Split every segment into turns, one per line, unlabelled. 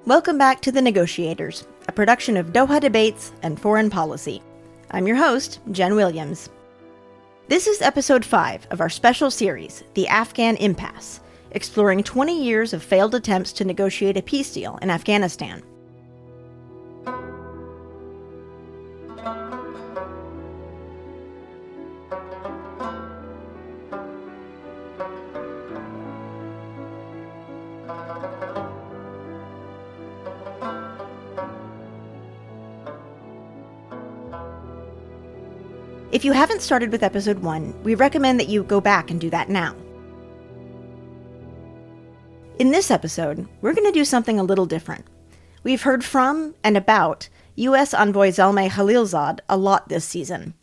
Welcome back to The Negotiators, a production of Doha Debates and Foreign Policy. I'm your host, Jen Williams. This is episode 5 of our special series, The Afghan Impasse, exploring 20 years of failed attempts to negotiate a peace deal in Afghanistan. If you haven't started with episode 1, we recommend that you go back and do that now. In this episode, we're going to do something a little different. We've heard from and about U.S. Envoy Zalmay Khalilzad a lot this season.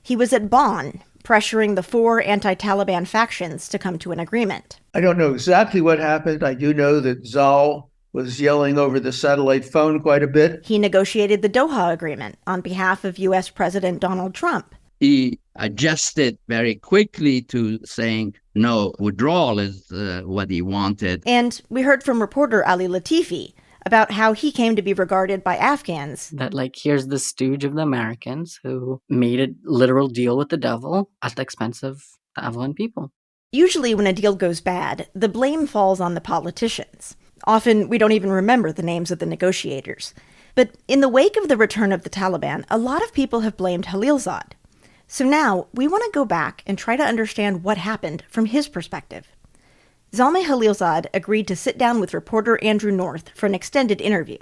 He was at Bonn, pressuring the 4 anti-Taliban factions to come to an agreement.
I don't know exactly what happened. I do know that Zal was yelling over the satellite phone quite a bit.
He negotiated the Doha Agreement on behalf of U.S. President Donald Trump.
He adjusted very quickly to saying, no, withdrawal is what he wanted.
And we heard from reporter Ali Latifi about how he came to be regarded by Afghans.
That, here's the stooge of the Americans who made a literal deal with the devil at the expense of the Afghan people.
Usually when a deal goes bad, the blame falls on the politicians. Often we don't even remember the names of the negotiators. But in the wake of the return of the Taliban, a lot of people have blamed Khalilzad. So now, we want to go back and try to understand what happened from his perspective. Zalmay Khalilzad agreed to sit down with reporter Andrew North for an extended interview.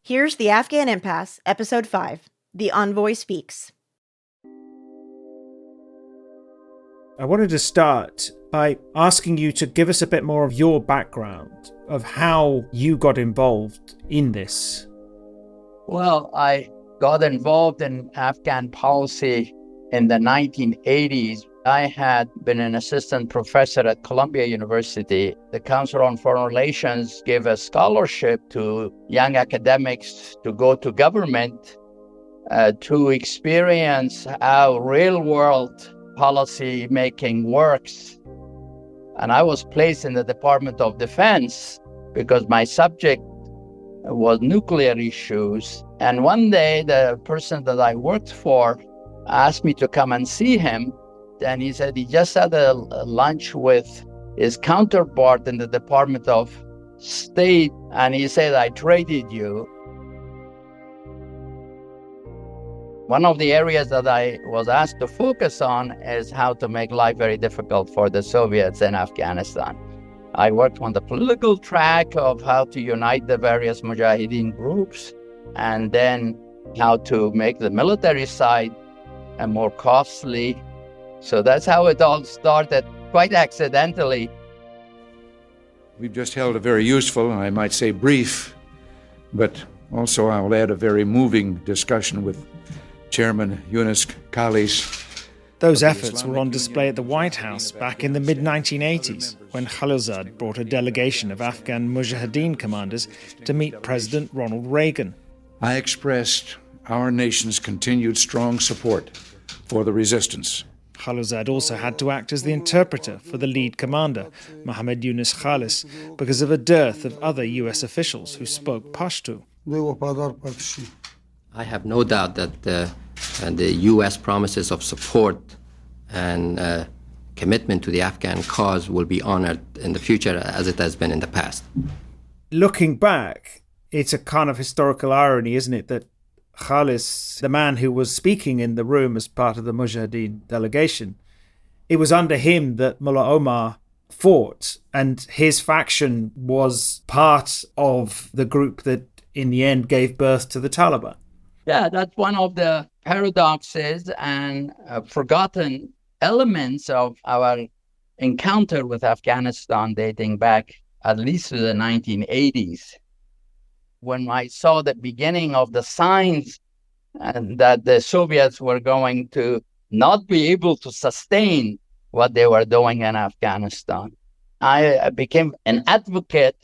Here's The Afghan Impasse, Episode 5, The Envoy Speaks.
I wanted to start by asking you to give us a bit more of your background, of how you got involved in this.
Well, I got involved in Afghan policy in the 1980s. I had been an assistant professor at Columbia University. The Council on Foreign Relations gave a scholarship to young academics to go to government to experience how real-world policy making works. And I was placed in the Department of Defense because my subject was nuclear issues. And one day, the person that I worked for asked me to come and see him. And he said he just had a lunch with his counterpart in the Department of State. And he said, I traded you. One of the areas that I was asked to focus on is how to make life very difficult for the Soviets in Afghanistan. I worked on the political track of how to unite the various Mujahideen groups, and then how to make the military side more costly. So that's how it all started, quite accidentally.
We've just held a very useful, and I might say brief, but also I'll add a very moving discussion with Chairman Yunus Khalis.
Those efforts were on display at the White House back in the mid-1980s, when Khalilzad brought a delegation of Afghan Mujahideen commanders to meet President Ronald Reagan.
I expressed our nation's continued strong support for the resistance.
Khalilzad also had to act as the interpreter for the lead commander, Mohammed Yunus Khalis, because of a dearth of other U.S. officials who spoke Pashto.
I have no doubt that the U.S. promises of support and commitment to the Afghan cause will be honored in the future as it has been in the past.
Looking back, it's a kind of historical irony, isn't it, that Khalis, the man who was speaking in the room as part of the Mujahideen delegation, it was under him that Mullah Omar fought, and his faction was part of the group that in the end gave birth to the Taliban.
Yeah, that's one of the paradoxes and forgotten elements of our encounter with Afghanistan dating back at least to the 1980s. When I saw the beginning of the signs that the Soviets were going to not be able to sustain what they were doing in Afghanistan, I became an advocate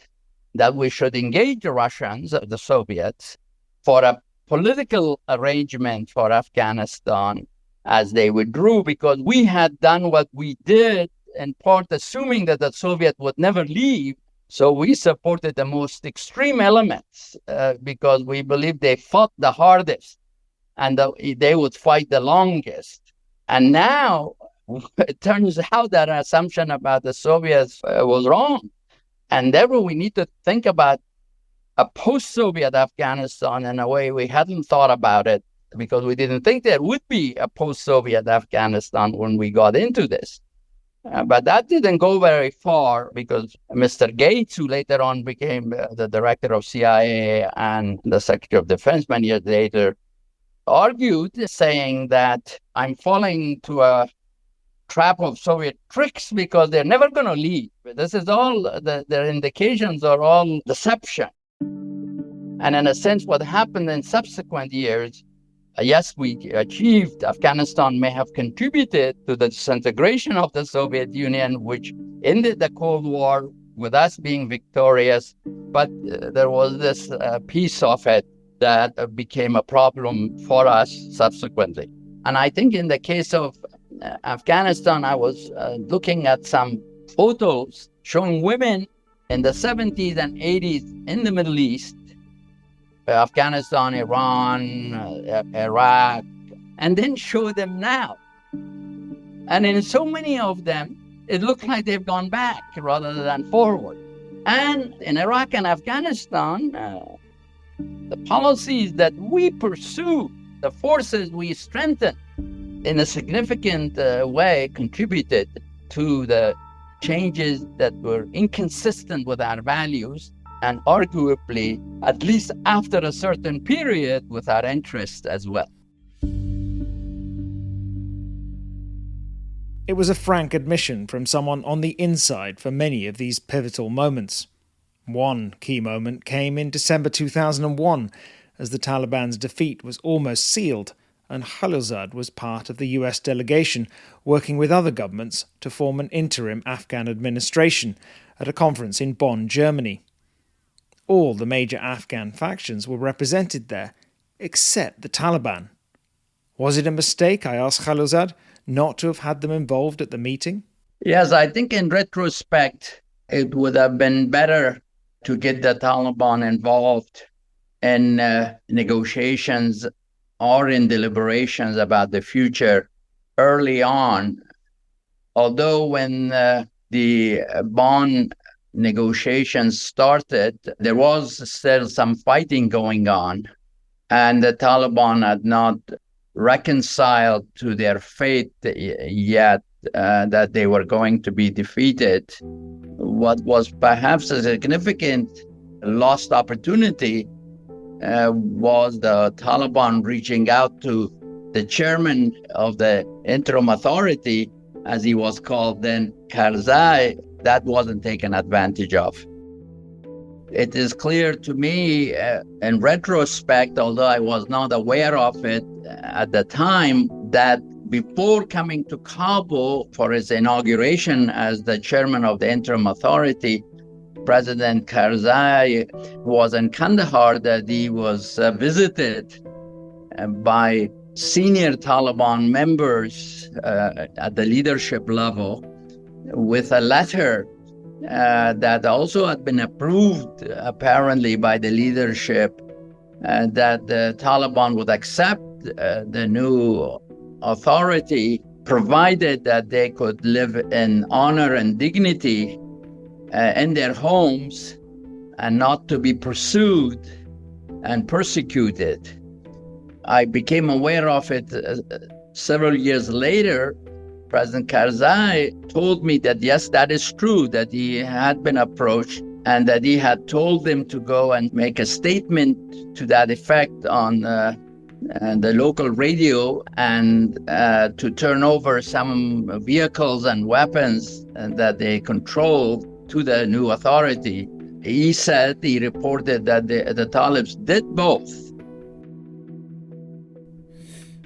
that we should engage the Russians, the Soviets, for a political arrangement for Afghanistan as they withdrew, because we had done what we did in part assuming that the Soviet would never leave, So we supported the most extreme elements because we believed they fought the hardest and they would fight the longest. And now it turns out that our assumption about the Soviets was wrong. And therefore, we need to think about a post-Soviet Afghanistan in a way we hadn't thought about it because we didn't think there would be a post-Soviet Afghanistan when we got into this. But that didn't go very far because Mr. Gates, who later on became the director of CIA and the Secretary of Defense many years later, argued saying that I'm falling to a trap of Soviet tricks because they're never going to leave. This is all, their indications are all deception. And in a sense, what happened in subsequent years, yes, we achieved, Afghanistan may have contributed to the disintegration of the Soviet Union, which ended the Cold War with us being victorious. But there was this piece of it that became a problem for us subsequently. And I think in the case of Afghanistan, I was looking at some photos showing women in the 70s and 80s in the Middle East, Afghanistan, Iran, Iraq, and then show them now. And in so many of them, it looks like they've gone back rather than forward. And in Iraq and Afghanistan, the policies that we pursue, the forces we strengthened, in a significant way contributed to the changes that were inconsistent with our values and arguably, at least after a certain period, with our interests as well.
It was a frank admission from someone on the inside for many of these pivotal moments. One key moment came in December 2001, as the Taliban's defeat was almost sealed, and Khalilzad was part of the US delegation working with other governments to form an interim Afghan administration at a conference in Bonn, Germany. All the major Afghan factions were represented there, except the Taliban. Was it a mistake, I asked Khalilzad, not to have had them involved at the meeting?
Yes, I think in retrospect, it would have been better to get the Taliban involved in negotiations or in deliberations about the future early on. Although when the Bonn negotiations started, there was still some fighting going on, and the Taliban had not reconciled to their fate yet that they were going to be defeated. What was perhaps a significant lost opportunity was the Taliban reaching out to the chairman of the interim authority, as he was called then, Karzai. That wasn't taken advantage of. It is clear to me in retrospect, although I was not aware of it at the time, that before coming to Kabul for his inauguration as the chairman of the interim authority, President Karzai was in Kandahar, that he was visited by senior Taliban members at the leadership level with a letter that also had been approved apparently by the leadership that the Taliban would accept the new authority provided that they could live in honor and dignity in their homes and not to be pursued and persecuted. I became aware of it several years later. President Karzai told me that, yes, that is true, that he had been approached and that he had told them to go and make a statement to that effect on the local radio and to turn over some vehicles and weapons that they controlled to the new authority. He reported that the Talibs did both.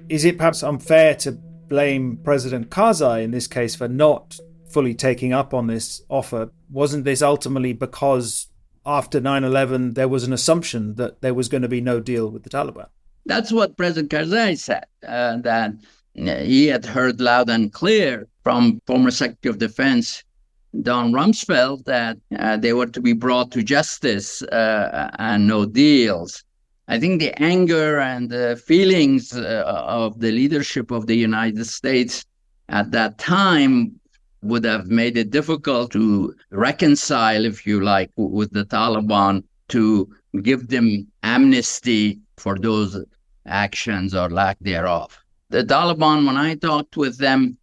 Is it perhaps unfair to blame President Karzai in this case for not fully taking up on this offer? Wasn't this ultimately because after 9/11 there was an assumption that there was going to be no deal with the Taliban?
That's what President Karzai said, that he had heard loud and clear from former Secretary of Defense Don Rumsfeld that they were to be brought to justice and no deals. I think the anger and the feelings of the leadership of the United States at that time would have made it difficult to reconcile, if you like, with the Taliban, to give them amnesty for those actions or lack thereof. The Taliban, when I talked with them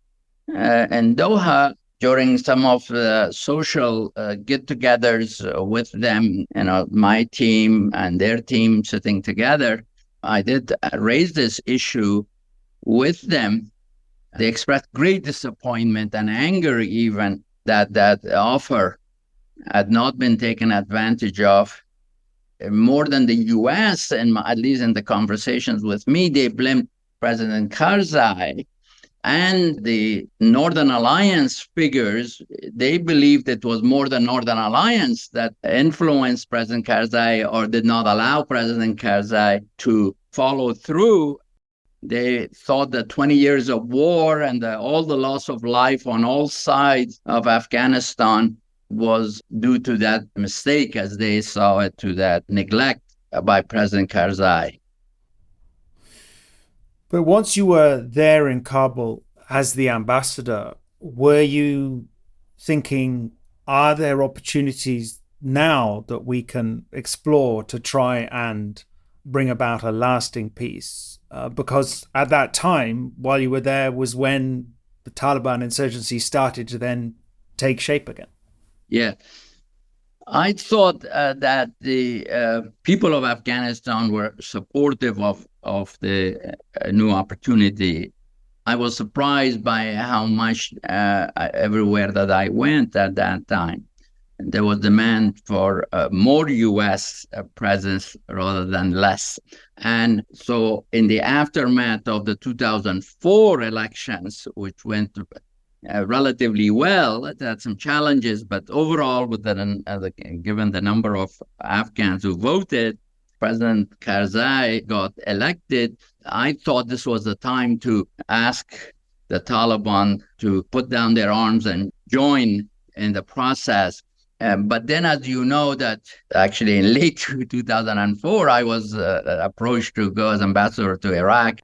in Doha during some of the social get-togethers with them, my team and their team sitting together, I did raise this issue with them. They expressed great disappointment and anger even that offer had not been taken advantage of. More than the U.S., and at least in the conversations with me, they blamed President Karzai and the Northern Alliance figures. They believed it was more the Northern Alliance that influenced President Karzai or did not allow President Karzai to follow through. They thought that 20 years of war and all the loss of life on all sides of Afghanistan was due to that mistake, as they saw it, to that neglect by President Karzai.
But once you were there in Kabul as the ambassador, were you thinking, are there opportunities now that we can explore to try and bring about a lasting peace? Because at that time, while you were there, was when the Taliban insurgency started to then take shape again.
Yeah. I thought that the people of Afghanistan were supportive of the new opportunity. I was surprised by how much everywhere that I went at that time, there was demand for more U.S. presence rather than less. And so in the aftermath of the 2004 elections, which went relatively well, it had some challenges, but overall, given the number of Afghans who voted, President Karzai got elected. I thought this was the time to ask the Taliban to put down their arms and join in the process. But then, as you know, that actually in late 2004, I was approached to go as ambassador to Iraq.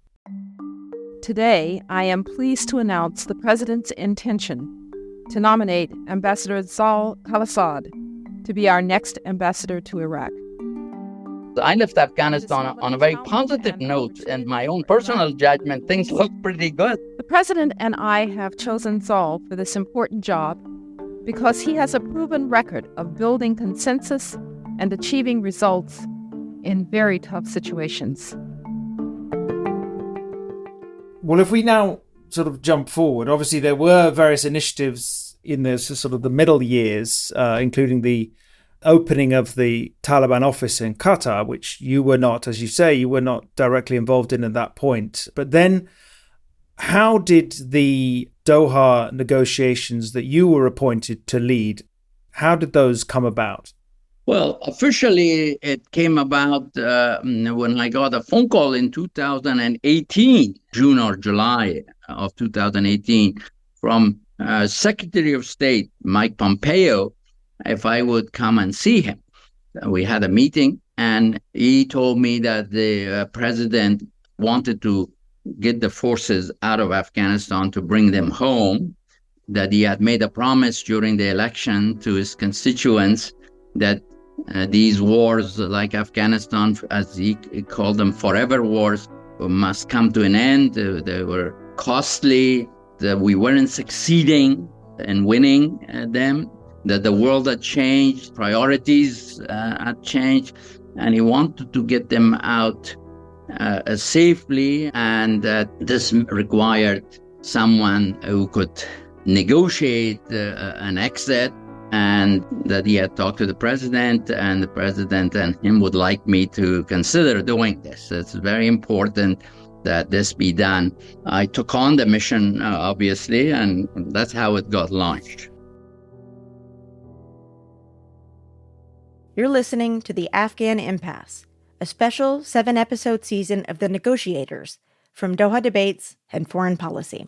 Today, I am pleased to announce the President's intention to nominate Ambassador Zalmay Khalilzad to be our next ambassador to Iraq.
I left Afghanistan on a very positive note, and my own personal judgment, things look pretty good.
The President and I have chosen Zal for this important job because he has a proven record of building consensus and achieving results in very tough situations.
Well, if we now sort of jump forward, obviously there were various initiatives in the sort of the middle years, including the opening of the Taliban office in Qatar, which you were not, as you say, you were not directly involved in at that point. But then how did the Doha negotiations that you were appointed to lead, how did those come about?
Well, officially, it came about when I got a phone call in 2018, June or July of 2018, from Secretary of State Mike Pompeo, if I would come and see him. We had a meeting, and he told me that the president wanted to get the forces out of Afghanistan to bring them home, that he had made a promise during the election to his constituents that these wars, like Afghanistan, as he called them, forever wars, must come to an end. They were costly, that we weren't succeeding in winning them, that the world had changed, priorities had changed, and he wanted to get them out safely, and that this required someone who could negotiate an exit, and that he had talked to the president, and the president and him would like me to consider doing this. It's very important that this be done. I took on the mission, obviously, and that's how it got launched.
You're listening to the Afghan Impasse, a special 7-episode season of The Negotiators from Doha Debates and Foreign Policy.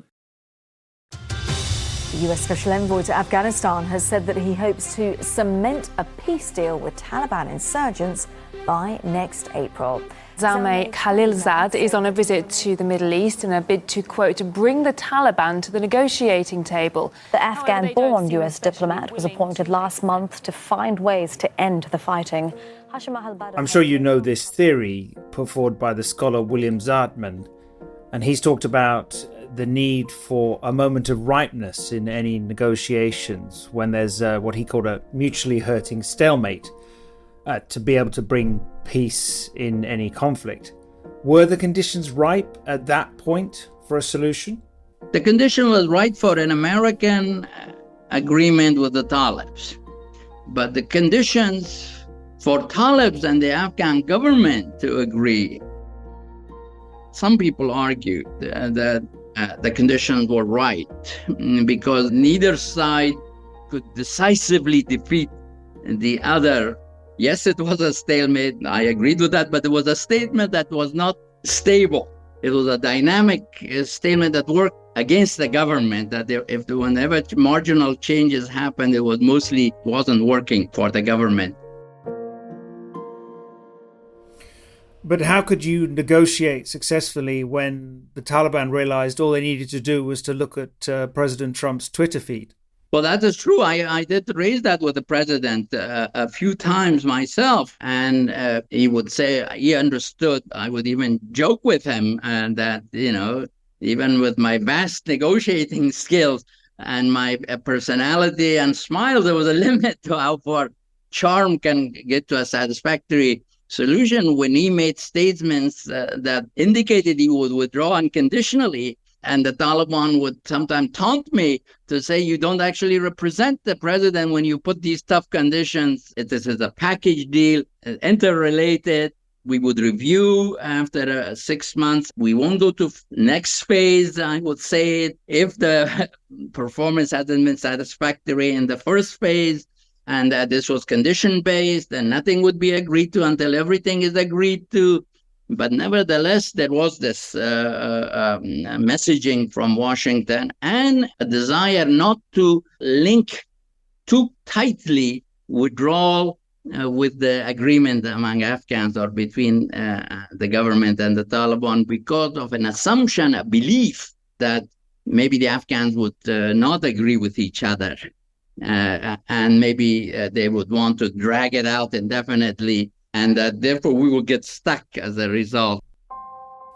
The US Special Envoy to Afghanistan has said that he hopes to cement a peace deal with Taliban insurgents by next April.
Zalmay Khalilzad is on a visit to the Middle East in a bid to, quote, bring the Taliban to the negotiating table.
The Afghan-born US diplomat was appointed last month to find ways to end the fighting.
I'm sure you know this theory put forward by the scholar William Zartman, and he's talked about the need for a moment of ripeness in any negotiations when there's what he called a mutually hurting stalemate to be able to bring peace in any conflict. Were the conditions ripe at that point for a solution?
The condition was right for an American agreement with the Talibs. But the conditions for Talibs and the Afghan government to agree, some people argued that the conditions were right because neither side could decisively defeat the other. Yes, it was a stalemate. I agreed with that, but it was a statement that was not stable. It was a dynamic statement that worked against the government, that whenever marginal changes happened, it wasn't working for the government.
But how could you negotiate successfully when the Taliban realized all they needed to do was to look at President Trump's Twitter feed?
Well, that is true. I did raise that with the president a few times myself, and he would say he understood. I would even joke with him that, even with my vast negotiating skills and my personality and smile, there was a limit to how far charm can get to a satisfactory solution. When he made statements that indicated he would withdraw unconditionally, and the Taliban would sometimes taunt me to say, you don't actually represent the president when you put these tough conditions. This is a package deal, interrelated. We would review after 6 months. We won't go to next phase, I would say, if the performance hasn't been satisfactory in the first phase, and that this was condition-based, then nothing would be agreed to until everything is agreed to. But nevertheless, there was this messaging from Washington and a desire not to link too tightly withdrawal with the agreement among Afghans or between the government and the Taliban, because of an assumption, a belief that maybe the Afghans would not agree with each other. And maybe they would want to drag it out indefinitely, and therefore we will get stuck as a result.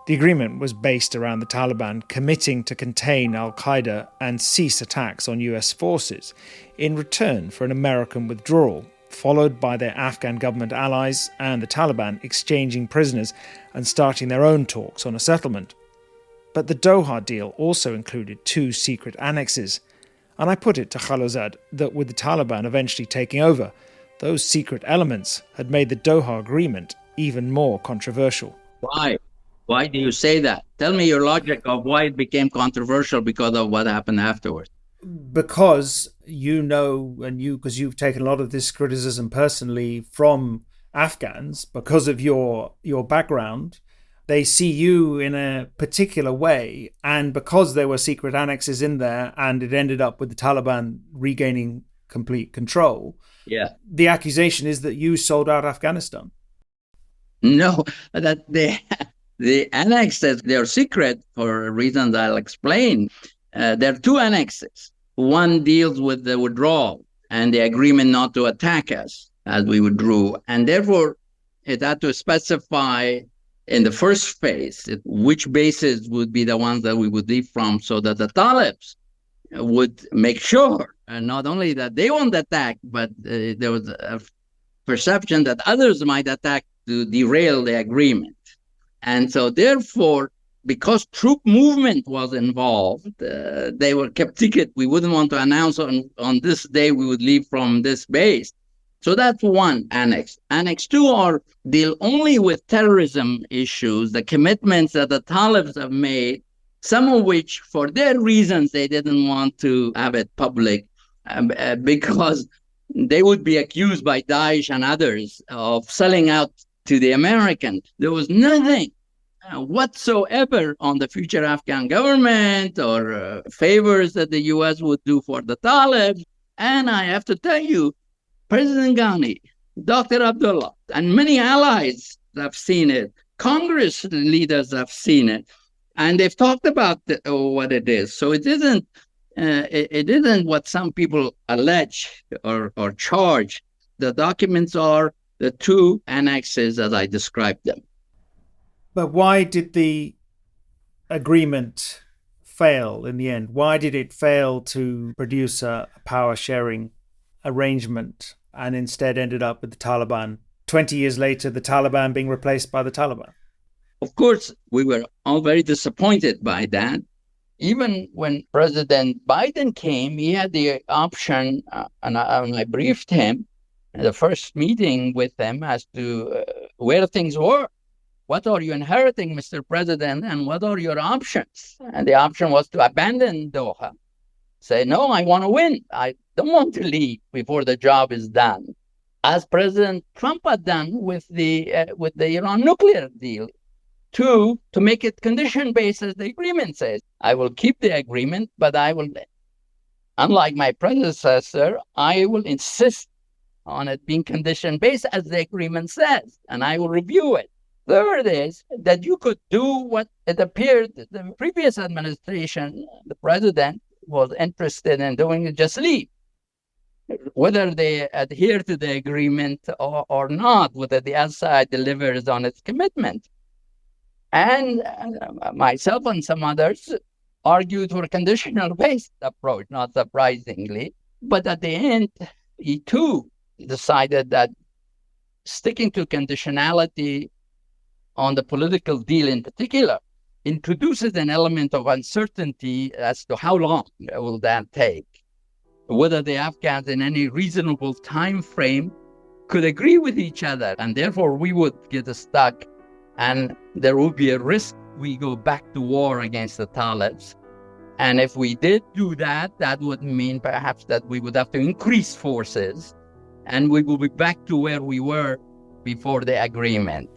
The agreement was based around the Taliban committing to contain al-Qaeda and cease attacks on US forces in return for an American withdrawal, followed by their Afghan government allies and the Taliban exchanging prisoners and starting their own talks on a settlement. But the Doha deal also included 2 secret annexes, and I put it to Khalilzad that with the Taliban eventually taking over, those secret elements had made the Doha Agreement even more controversial.
Why? Why do you say that? Tell me your logic of why it became controversial because of what happened afterwards.
Because because you've taken a lot of this criticism personally from Afghans, because of your background, they see you in a particular way, and because there were secret annexes in there and it ended up with the Taliban regaining complete control, the accusation is that you sold out Afghanistan.
No, that the annexes, they're secret for reasons I'll explain. There are 2 annexes. One deals with the withdrawal and the agreement not to attack us as we withdrew, and therefore it had to specify in the first phase which bases would be the ones that we would leave from, so that the Talibs would make sure not only that they won't attack, but there was a perception that others might attack to derail the agreement. And so therefore, because troop movement was involved, they were kept secret. We wouldn't want to announce on this day we would leave from this base. So that's one annex. Annex 2 deal only with terrorism issues, the commitments that the Talibs have made, some of which, for their reasons, they didn't want to have it public because they would be accused by Daesh and others of selling out to the Americans. There was nothing whatsoever on the future Afghan government or favors that the U.S. would do for the Talibs. And I have to tell you, President Ghani, Dr. Abdullah, and many allies have seen it. Congress leaders have seen it. And they've talked about what it is. So it isn't what some people allege or charge. The documents are the two annexes as I described them.
But why did the agreement fail in the end? Why did it fail to produce a power sharing arrangement and instead ended up with the Taliban? 20 years later, the Taliban being replaced by the Taliban.
Of course, we were all very disappointed by that. Even when President Biden came, he had the option, and I briefed him in the first meeting with him as to where things were. What are you inheriting, Mr. President, and what are your options? And the option was to abandon Doha. Say, no, I want to win. I don't want to leave before the job is done. As President Trump had done with the Iran nuclear deal. Two, to make it condition-based, as the agreement says. I will keep the agreement, but I will, unlike my predecessor, I will insist on it being condition-based, as the agreement says, and I will review it. Third is that you could do what it appeared the previous administration, the president, was interested in doing, just leave. Whether they adhere to the agreement or not, whether the other side delivers on its commitment. And myself and some others argued for a conditional-based approach, not surprisingly. But at the end, he too decided that sticking to conditionality on the political deal in particular introduces an element of uncertainty as to how long will that take. Whether the Afghans in any reasonable time frame could agree with each other, and therefore we would get stuck, and there would be a risk we go back to war against the Talibs. And if we did do that, that would mean perhaps that we would have to increase forces, and we will be back to where we were before the agreement.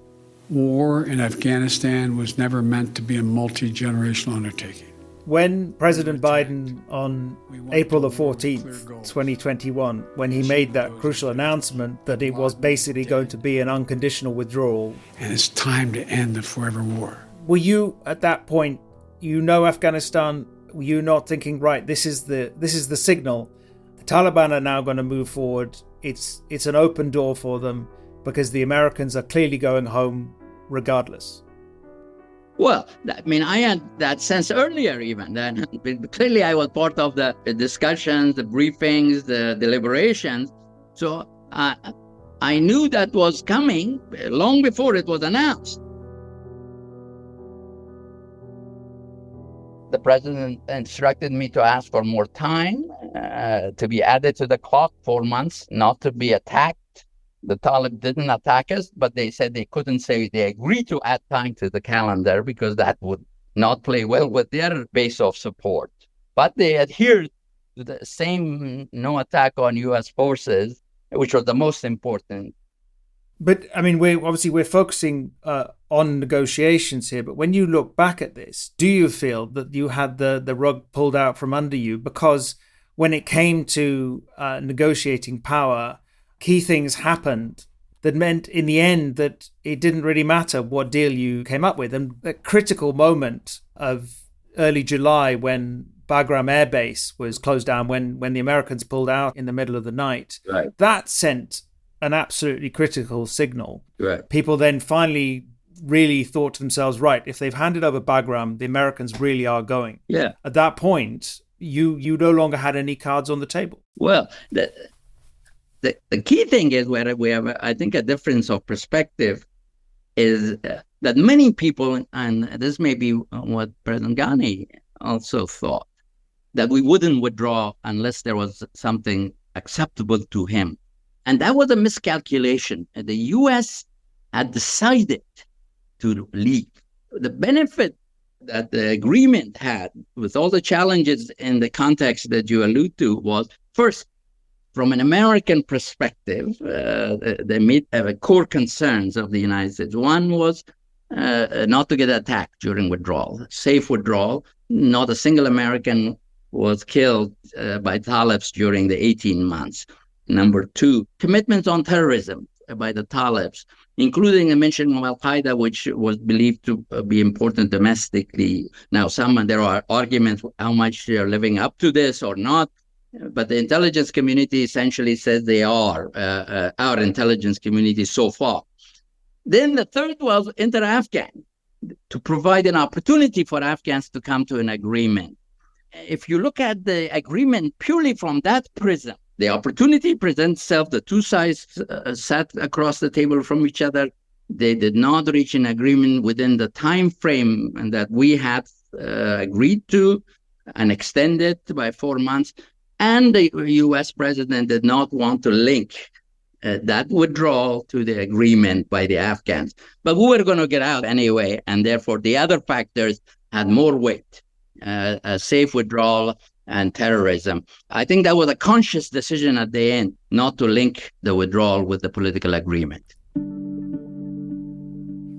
War in Afghanistan was never meant to be a multi-generational undertaking.
When President Biden, on April the 14th, 2021, when he made that crucial announcement that it was basically going to be an unconditional withdrawal.
And it's time to end the forever war.
Were you, at that point, Afghanistan, were you not thinking, right, this is the signal. The Taliban are now going to move forward. It's an open door for them because the Americans are clearly going home regardless.
Well, I mean, I had that sense earlier even. Then clearly I was part of the discussions, the briefings, the deliberations. So I knew that was coming long before it was announced. The president instructed me to ask for more time, to be added to the clock, 4 months, not to be attacked. The Taliban didn't attack us, but they said they couldn't say they agreed to add time to the calendar because that would not play well with their base of support. But they adhered to the same no attack on U.S. forces, which was the most important.
But, I mean, we're focusing on negotiations here, but when you look back at this, do you feel that you had the rug pulled out from under you? Because when it came to negotiating power, key things happened that meant in the end that it didn't really matter what deal you came up with. And a critical moment of early July when Bagram Air Base was closed down, when the Americans pulled out in the middle of the night,
right,
that sent an absolutely critical signal.
Right.
People then finally really thought to themselves, right, if they've handed over Bagram, the Americans really are going.
Yeah.
At that point, you no longer had any cards on the table.
Well, the key thing is where we have, I think, a difference of perspective is that many people, and this may be what President Ghani also thought, that we wouldn't withdraw unless there was something acceptable to him. And that was a miscalculation. The U.S. had decided to leave. The benefit that the agreement had, with all the challenges in the context that you allude to, was, first, from an American perspective, the core concerns of the United States. One was
not to get attacked during withdrawal, safe withdrawal. Not a single American was killed by Talibs during the 18 months. Number two, commitments on terrorism by the Talibs, including the mention of Al-Qaeda, which was believed to be important domestically. Now, there are arguments how much they're living up to this or not, but the intelligence community essentially says they are, our intelligence community so far. Then the third was inter-Afghan, to provide an opportunity for Afghans to come to an agreement. If you look at the agreement purely from that prism, the opportunity presents itself. The two sides sat across the table from each other. They did not reach an agreement within the time frame that we had agreed to and extended by 4 months. And the U.S. president did not want to link that withdrawal to the agreement by the Afghans. But we were going to get out anyway, and therefore the other factors had more weight, a safe withdrawal and terrorism. I think that was a conscious decision at the end not to link the withdrawal with the political agreement.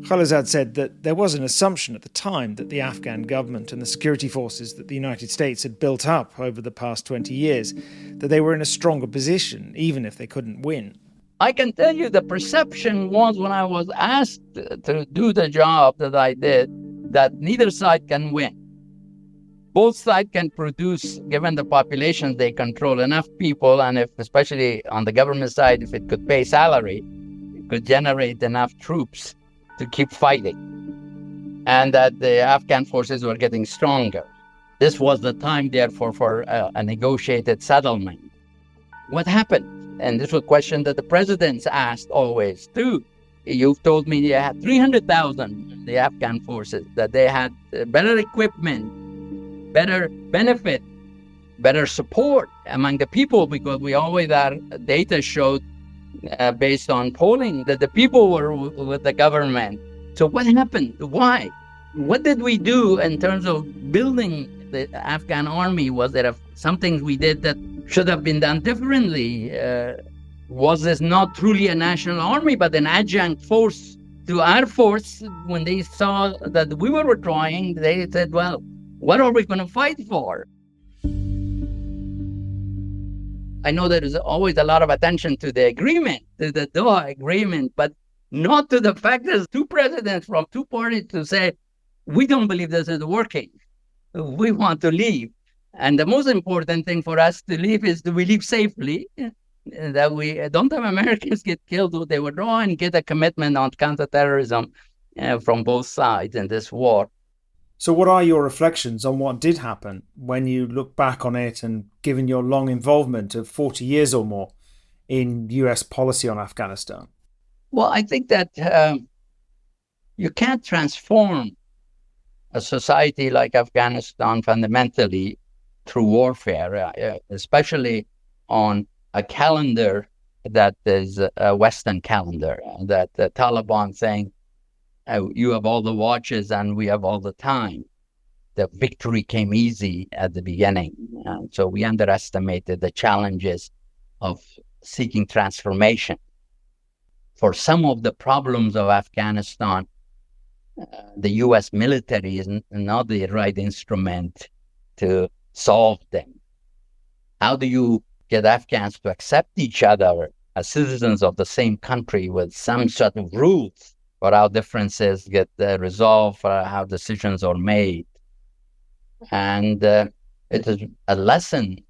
Khalilzad said that there was an assumption at the time that the Afghan government and the security forces that the United States had built up over the past 20 years, that they were in a stronger position, even if they couldn't win.
I can tell you the perception was, when I was asked to do the job that I did, that neither side can win. Both sides can produce, given the population they control, enough people, and if, especially on the government side, if it could pay salary, it could generate enough troops to keep fighting, and that the Afghan forces were getting stronger. This was the time, therefore, for a negotiated settlement. What happened? And this was a question that the presidents asked always, too. You've told me you had 300,000, the Afghan forces, that they had better equipment, better benefit, better support among the people, because we always, our data showed, based on polling, that the people were with the government. So what happened? Why? What did we do in terms of building the Afghan army? Was there something we did that should have been done differently? Was this not truly a national army, but an adjunct force to our force? When they saw that we were withdrawing, they said, well, what are we going to fight for? I know there is always a lot of attention to the agreement, to the Doha Agreement, but not to the fact there's two presidents from two parties to say, we don't believe this is working. We want to leave. And the most important thing for us to leave is, do we leave safely? That we don't have Americans get killed or they withdraw, and get a commitment on counterterrorism from both sides in this war.
So what are your reflections on what did happen when you look back on it, and given your long involvement of 40 years or more in US policy on Afghanistan?
Well, I think that you can't transform a society like Afghanistan fundamentally through warfare, especially on a calendar that is a Western calendar, that the Taliban saying, you have all the watches and we have all the time. The victory came easy at the beginning. So we underestimated the challenges of seeking transformation. For some of the problems of Afghanistan, the U.S. military is not the right instrument to solve them. How do you get Afghans to accept each other as citizens of the same country with some sort of rules for how differences get resolved, for how decisions are made? And it is a lesson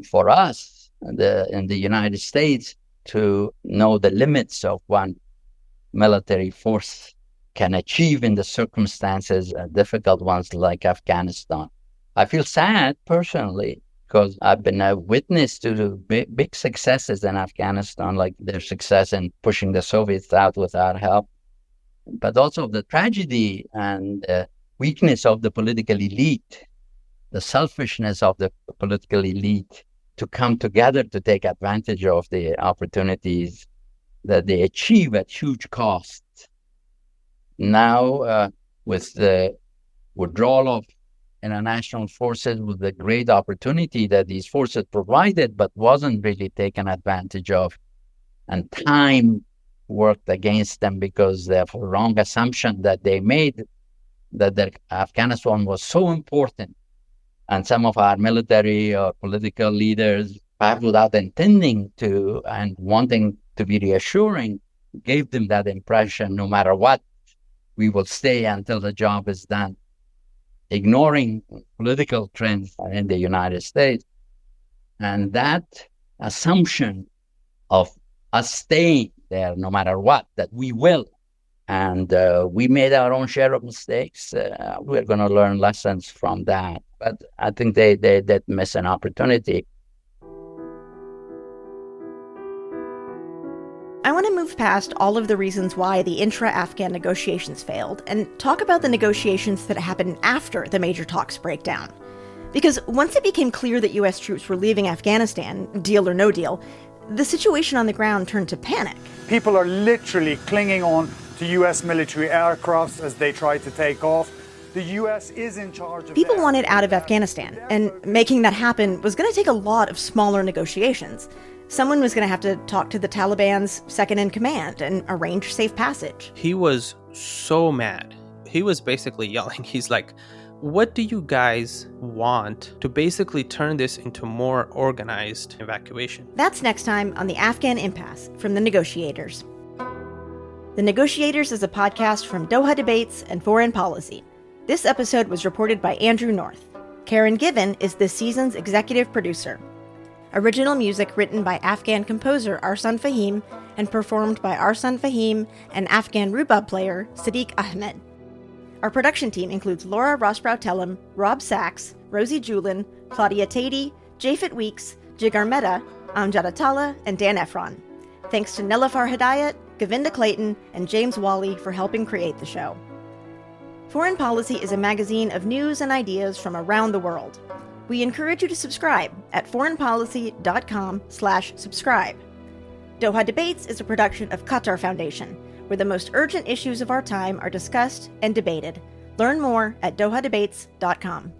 for us in the United States to know the limits of what military force can achieve in the circumstances, difficult ones like Afghanistan. I feel sad personally, because I've been a witness to the big successes in Afghanistan, like their success in pushing the Soviets out without help, but also the tragedy and weakness of the political elite, the selfishness of the political elite to come together to take advantage of the opportunities that they achieve at huge cost. Now, with the withdrawal of international forces, with the great opportunity that these forces provided but wasn't really taken advantage of, and time worked against them because of a wrong assumption that they made that Afghanistan was so important. And some of our military or political leaders, perhaps without intending to and wanting to be reassuring, gave them that impression, no matter what, we will stay until the job is done, ignoring political trends in the United States. And that assumption of us staying there no matter what, that we will, and we made our own share of mistakes. We're going to learn lessons from that. But I think they did miss an opportunity.
I want to move past all of the reasons why the intra-Afghan negotiations failed and talk about the negotiations that happened after the major talks break down. Because once it became clear that U.S. troops were leaving Afghanistan, deal or no deal, the situation on the ground turned to panic.
People are literally clinging on to U.S. military aircrafts as they try to take off. The U.S. is in charge of...
People wanted out of Afghanistan, and making that happen was going to take a lot of smaller negotiations. Someone was going to have to talk to the Taliban's second-in-command and arrange safe passage.
He was so mad. He was basically yelling. He's like, what do you guys want to basically turn this into more organized evacuation?
That's next time on the Afghan Impasse from the Negotiators. The Negotiators is a podcast from Doha Debates and Foreign Policy. This episode was reported by Andrew North. Karen Given is this season's executive producer. Original music written by Afghan composer Arsan Fahim and performed by Arsan Fahim and Afghan rubab player Sadiq Ahmed. Our production team includes Laura Rosbrow-Tellem, Rob Sachs, Rosie Julin, Claudia Tatey, Jafet Weeks, Jigar Mehta, Amjad Atala, and Dan Efron. Thanks to Nelafar Hidayat, Govinda Clayton, and James Wally for helping create the show. Foreign Policy is a magazine of news and ideas from around the world. We encourage you to subscribe at foreignpolicy.com/subscribe. Doha Debates is a production of Qatar Foundation, where the most urgent issues of our time are discussed and debated. Learn more at dohadebates.com.